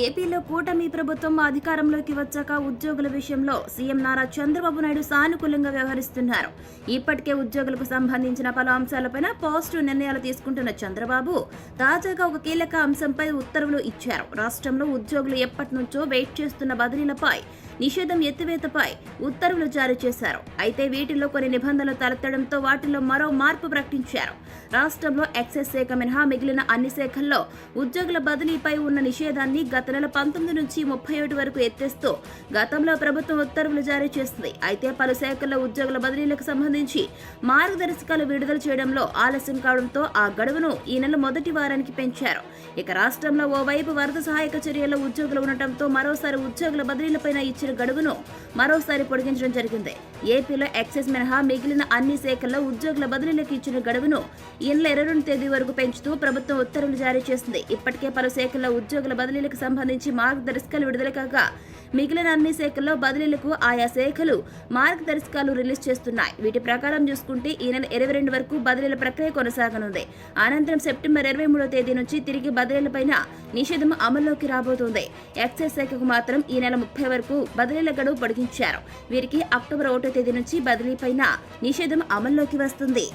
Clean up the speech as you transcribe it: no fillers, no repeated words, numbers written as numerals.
ఏపీలో కూటమి ప్రభుత్వం అధికారంలోకి వచ్చాక ఉద్యోగుల విషయంలో సీఎం నారా చంద్రబాబు నాయుడు సానుకూలంగా వ్యవహరిస్తున్నారు. ఇప్పటికే ఉద్యోగులకు సంబంధించిన పలు అంశాలపైన పాజిటివ్ నిర్ణయాలు తీసుకుంటున్న చంద్రబాబు తాజాగా ఒక కీలక అంశంపై ఉత్తర్వులు ఇచ్చారు. రాష్ట్రంలో ఉద్యోగులు ఎప్పటి నుంచో వెయిట్ చేస్తున్న బదిలీలపై నిషేధం ఎత్తివేతపై ఉత్తర్వులు జారీ చేశారు. అయితే వీటిలో కొన్ని నిబంధనలు తలెత్తడంతో వాటిలో మరో మార్పు ప్రకటించారు. రాష్ట్రంలో ఎక్సైజ్ శాఖ మినహా మిగిలిన అన్ని శాఖల్లో ఉద్యోగుల బదిలీపై ఉన్న నిషేధాన్ని గత నెల 19 నుంచి 37 వరకు ఎత్తేస్తూ గతంలో ప్రభుత్వం ఉత్తర్వులు జారీ చేసింది. అయితే పలు శాఖల్లో ఉద్యోగుల బదిలీలకు సంబంధించి మార్గదర్శకాలు విడుదల చేయడంలో ఆలస్యం కావడంతో ఆ గడువును ఈ నెల మొదటి వారానికి పెంచారు. ఇక రాష్ట్రంలో ఓవైపు వరద సహాయక చర్యల్లో ఉద్యోగులు ఉండటంతో మరోసారి ఉద్యోగుల బదిలీలపైన ఇచ్చిన గడువును మరోసారి పొడిగించడం జరిగింది. ఏపీలో ఎక్సైజ్ మినహా మిగిలిన అన్ని శాఖల్లో ఉద్యోగుల బదిలీలకు ఇచ్చిన గడువును ఈ నెల 22 తేదీ వరకు పెంచుతూ ప్రభుత్వం ఉత్తర్వులు జారీ చేసింది. ఇప్పటికే పలు శాఖల్లో ఉద్యోగుల బదిలీలకు సంబంధించి మార్గదర్శకాలు విడుదల కాగా మిగిలిన అన్ని శాఖల్లో బదిలీలకు ఆయా శాఖలు మార్గదర్శకాలు రిలీజ్ చేస్తున్నాయి. వీటి ప్రకారం చూసుకుంటే ఈ నెల 22 వరకు బదిలీల ప్రక్రియ కొనసాగనుంది. అనంతరం సెప్టెంబర్ 23వ తేదీ నుంచి తిరిగి బదిలీలపైన నిషేధం అమల్లోకి రాబోతోంది. ఎక్సైజ్ శాఖకు మాత్రం ఈ నెల 30 వరకు బదిలీల గడువు పొడిగించారు. వీరికి అక్టోబర్ 1వ తేదీ నుంచి బదిలీపైన నిషేధం అమల్లోకి వస్తుంది.